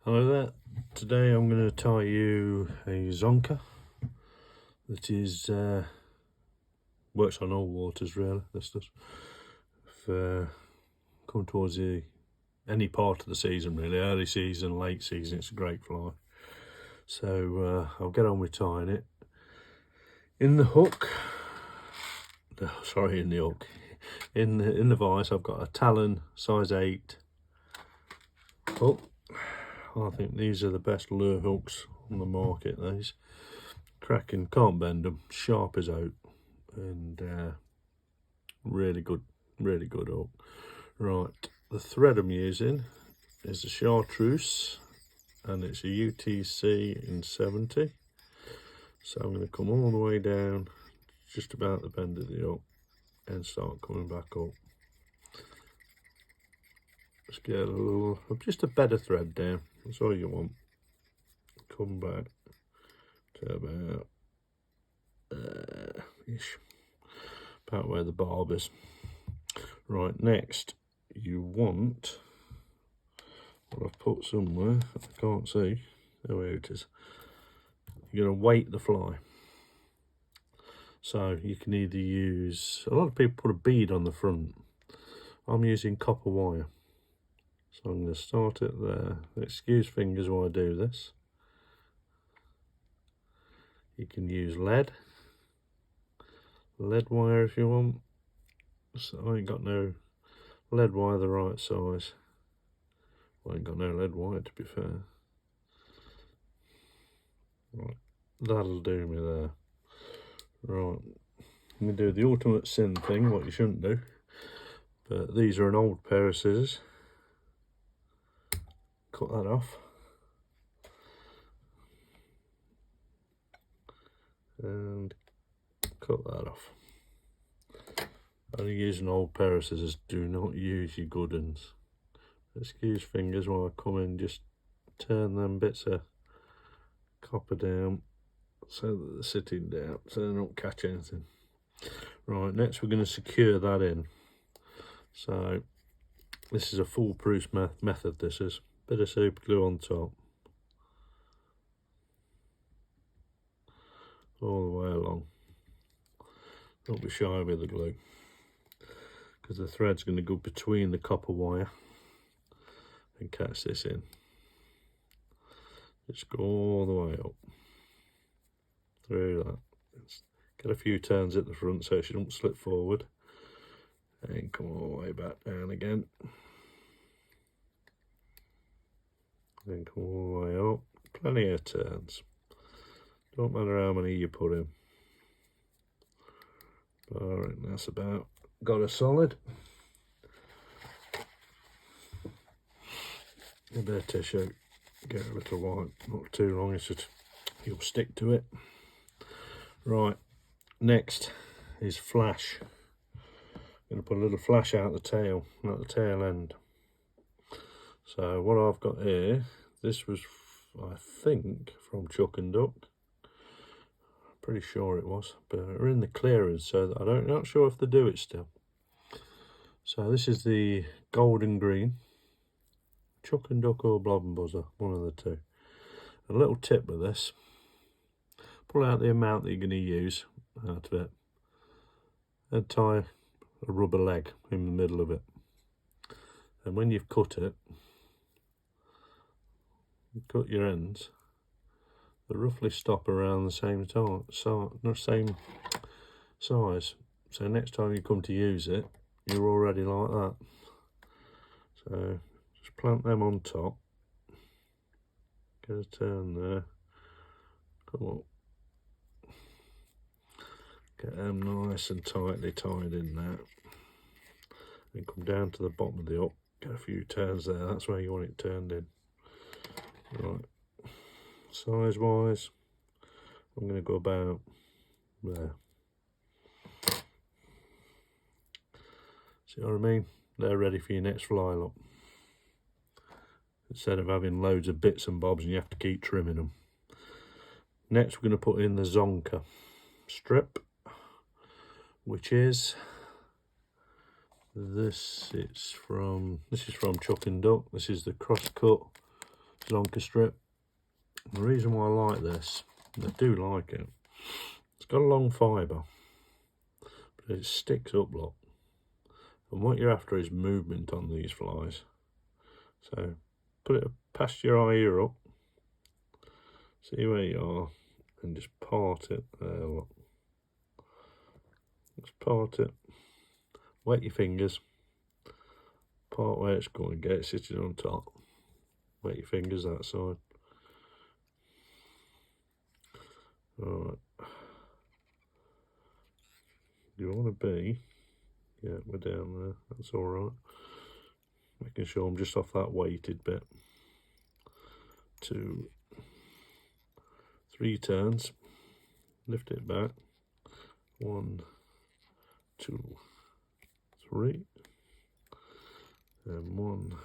Hello there. Today I'm going to tie you a Zonka that is works on all waters really. This does. If come towards any part of the season really, early season, late season, it's a great fly. So I'll get on with tying it. In the hook, sorry, in the hook, in the vise, I've got a Talon size 8 hook. I think these are the best lure hooks on the market. These cracking, can't bend them, sharp as oak, and really good hook. Right, the thread I'm using is a chartreuse, and it's a UTC in 70. So I'm going to come all the way down, just about the bend of the hook, and start coming back up. Just get a little, just a better thread down. That's all you want. Come back to about ish, about where the barb is. Right, next you want what I've put somewhere, I can't see. Oh, here it is. You're going to weight the fly. So you can either use, a lot of people put a bead on the front. I'm using copper wire. So I'm going to start it there. Excuse fingers while I do this. You can use lead wire if you want. So I ain't got no lead wire the right size. I ain't got no lead wire, to be fair. Right, that'll do me there. Right, I'm going to do the ultimate sin thing, what you shouldn't do. But these are an old pair of scissors. Cut that off. And cut that off. Only use an old pair of scissors, do not use your good ones. Excuse fingers while I come in, just turn them bits of copper down so that they're sitting down, so they don't catch anything. Right, next we're going to secure that in. So this is a foolproof method, this is. Bit of super glue on top. All the way along. Don't be shy with the glue, because the thread's going to go between the copper wire and catch this in. Just go all the way up through that. Get a few turns at the front so she don't slip forward, and come all the way back down again. Then come all the way up. Plenty of turns. Don't matter how many you put in. Alright, that's about got a solid. A bit of tissue. Get a little white, not too long, it's just you'll stick to it. Right, next is flash. I'm going to put a little flash out the tail, at the tail end. So what I've got here, this was, I think, from Chuck and Duck. Pretty sure it was, but we're in the clearance, so I'm not sure if they do it still. So this is the golden green, Chuck and Duck or Blob and Buzzer, one of the two. A little tip with this, pull out the amount that you're going to use out of it, and tie a rubber leg in the middle of it. And when you've cut it, you cut your ends, they roughly stop around the same size. So next time you come to use it, you're already like that. So just plant them on top. Get a turn there. Come up. Get them nice and tightly tied in there. Then come down to the bottom of the hook. Get a few turns there. That's where you want it turned in. Right. Size wise, I'm going to go about there. See what I mean? They're ready for your next fly lot. Instead of having loads of bits and bobs and you have to keep trimming them. Next we're going to put in the Zonka strip, which is this is from Chuck and Duck. This is the cross cut Zonka strip. And the reason why I like this, and I do like it, it's got a long fibre, but it sticks up, look. And what you're after is movement on these flies. So put it past your eye ear up, see where you are, and just part it there, look. Just part it, wet your fingers, part where it's going, get it sitting on top, wet your fingers that side. Alright, you want to be, yeah, we're down there, that's alright. Making sure I'm just off that weighted bit. 2, 3 turns, lift it back, 1, 2, 3, and 1,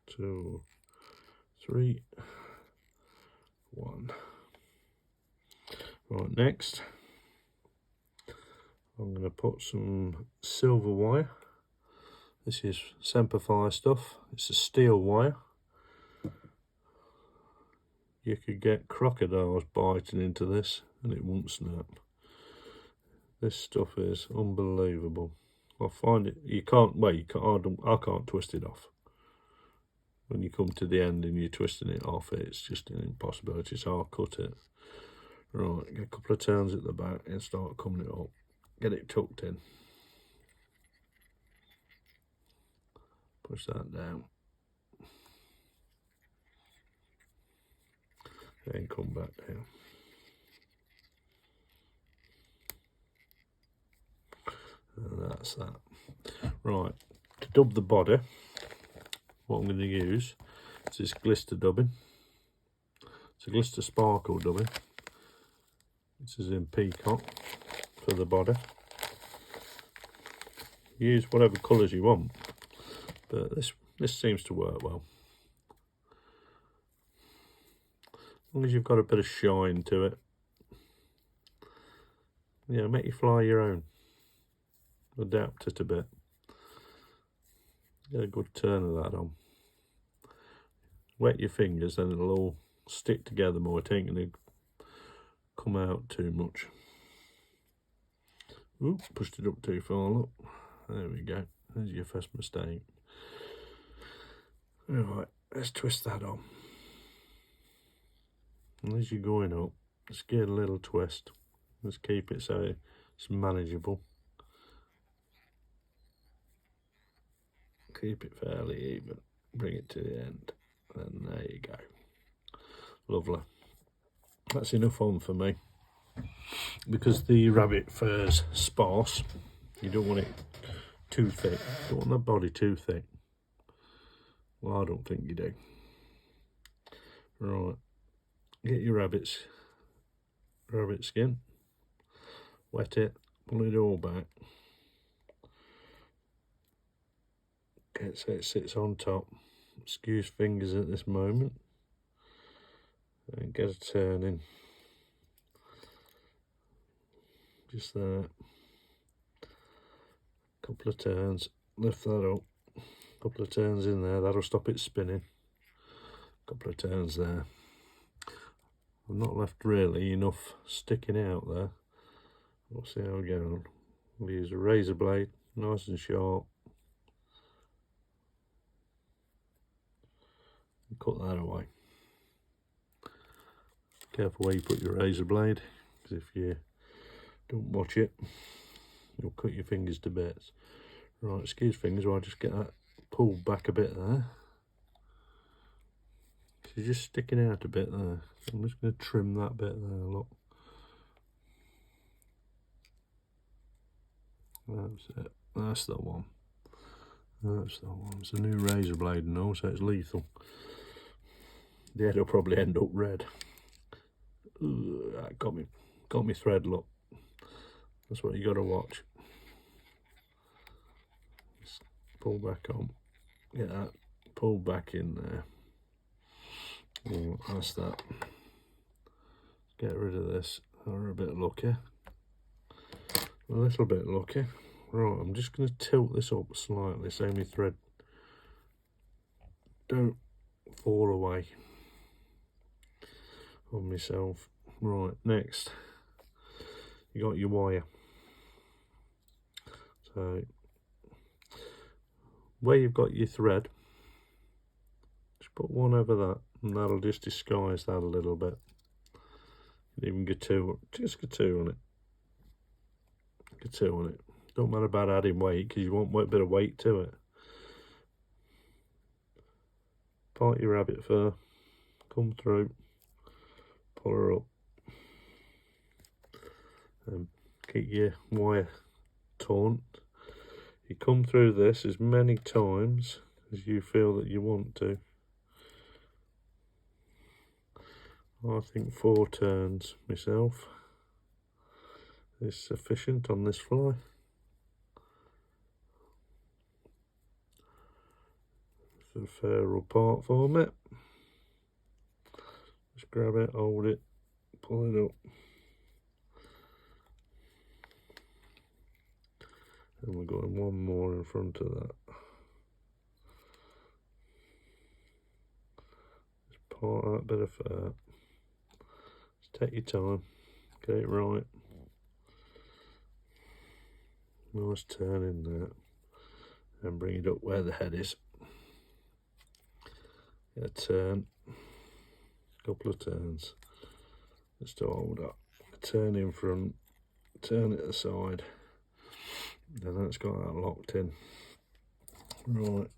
2, 3, 1. Right, next I'm going to put some silver wire. This is Semperfire stuff. It's a steel wire. You could get crocodiles biting into this and it won't snap. This stuff is unbelievable. I find it, you can't, well, you can't, I can't twist it off. When you come to the end and you're twisting it off, it's just an impossibility, so I'll cut it. Right, get a couple of turns at the back and start coming it up. Get it tucked in. Push that down. Then come back down. And that's that. Right, to dub the body, what I'm going to use is this glister dubbing. It's a glister sparkle dubbing. This is in peacock for the body. Use whatever colours you want, but this seems to work well. As long as you've got a bit of shine to it. Yeah, make your fly your own. Adapt it a bit. Get a good turn of that on. Wet your fingers, then it'll all stick together more. It ain't going to come out too much. Oop, pushed it up too far, look. There we go. There's your first mistake. Alright, let's twist that on. And as you're going up, just get a little twist. Let's keep it so it's manageable. Keep it fairly even. Bring it to the end. And there you go. Lovely. That's enough on for me. Because the rabbit fur's sparse, you don't want it too thick. You don't want the body too thick. Well, I don't think you do. Right. Get your rabbit skin, wet it, pull it all back, get so it sits on top. Excuse fingers at this moment, and get a turn in, just that, couple of turns, lift that up, couple of turns in there, that'll stop it spinning, couple of turns there. I've not left really enough sticking out there. We'll see how we get on. We'll use a razor blade, nice and sharp. And cut that away. Careful where you put your razor blade, because if you don't watch it, you'll cut your fingers to bits. Right, excuse fingers while I just get that pulled back a bit there. She's just sticking out a bit there. I'm just going to trim that bit there, look. That's it. That's the one. That's the one. It's a new razor blade and all, so it's lethal. The head will probably end up red. Ooh, that got me thread, look. That's what you got to watch. Just pull back on. Get that pulled back in there. Oh, that's that. Get rid of this. We're a bit lucky. A little bit lucky. Right, I'm just going to tilt this up slightly so my thread don't fall away. on myself. Right, next you got your wire. So where you've got your thread, just put one over that, and that'll just disguise that a little bit. Even get two, just get two on it. Get two on it. Don't matter about adding weight, because you want a bit of weight to it. Part your rabbit fur, come through, pull her up, and keep your wire taut. You come through this as many times as you feel that you want to. I think 4 turns myself is sufficient on this fly. The fur will part for me. Just grab it, hold it, pull it up. And we're going one more in front of that. Just part that bit of fur. Just take your time, get it right. Nice turn in there. And bring it up where the head is. Get a turn, couple of turns. Just to hold up. Turn in front, turn it aside. Then that's got that locked in. Right.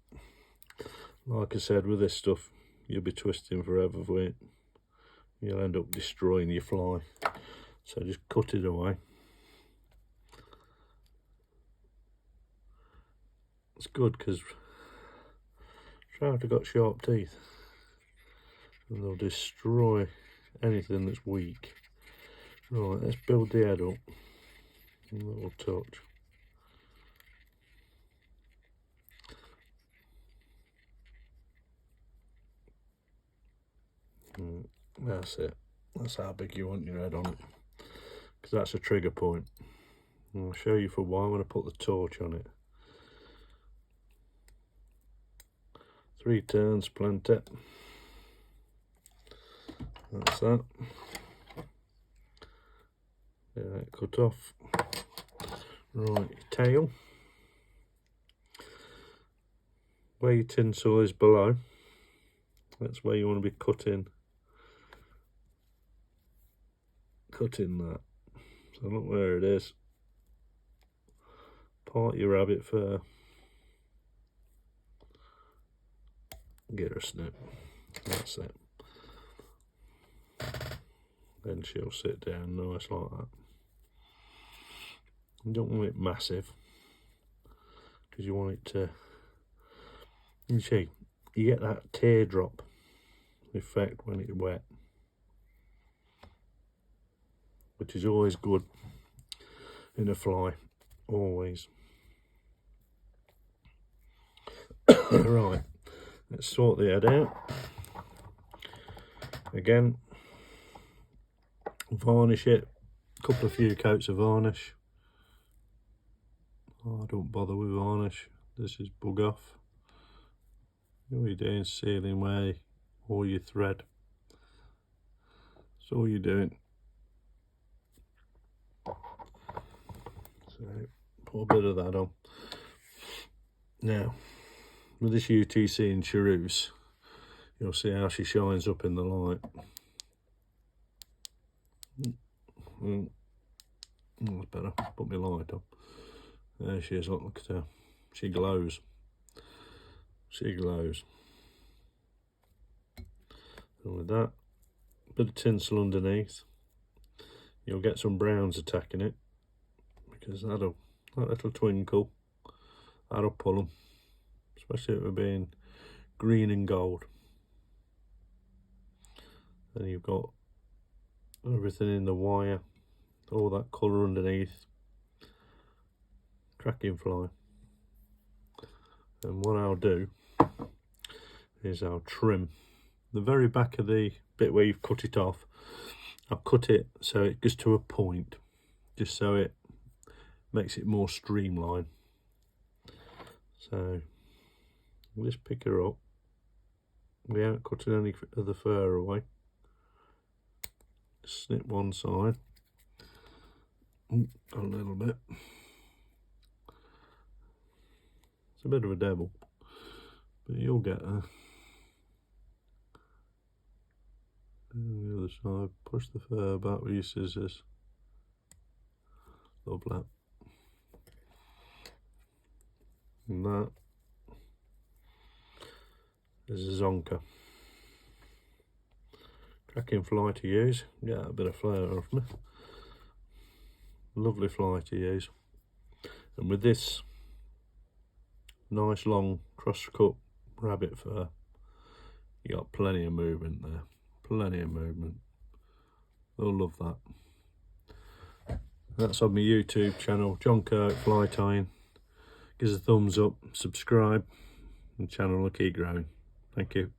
Like I said, with this stuff, you'll be twisting forever with it. You'll end up destroying your fly. So just cut it away. It's good because trout have got sharp teeth and they'll destroy anything that's weak. Right, let's build the head up. A little touch. That's it. That's how big you want your head on it, because that's a trigger point. And I'll show you for why when I put the torch on it. 3 turns, plenty. That's that. Yeah, cut off. Right, tail. Where your tinsel is below, that's where you want to be cutting that. So look where it is. Part your rabbit fur. Get her a snip. That's it. Then she'll sit down nice like that. You don't want it massive, because you want it to, you see, you get that teardrop effect when it's wet, which is always good in a fly, always. Right, let's sort the head out. Again, varnish it, a few coats of varnish. I don't bother with varnish, this is bug off. All you're doing is sealing away all your thread. That's all you're doing. So put a bit of that on. Now, with this UTC and chartreuse, you'll see how she shines up in the light. That's better. Put my light on. There she is. Look at her. She glows. She glows. And with that, a bit of tinsel underneath, you'll get some browns attacking it, because that little twinkle, that'll pull them, especially if we're being green and gold. Then you've got everything in the wire, all that colour underneath. Cracking fly. And what I'll do is I'll trim the very back of the bit where you've cut it off. I'll cut it so it goes to a point, just so it makes it more streamlined. So we'll just pick her up. We haven't cut any of the fur away. snip one side. Ooh, a little bit. It's a bit of a devil, but you'll get her. And the other side, push the fur back with your scissors. Love that. And that is a Zonka. Cracking fly to use. Get a bit of flavour off me. Lovely fly to use. And with this nice long cross-cut rabbit fur, you got plenty of movement there. Plenty of movement. They'll love that. That's on my YouTube channel, John Kirk Fly Tying. Give us a thumbs up, subscribe, and the channel will keep growing. Thank you.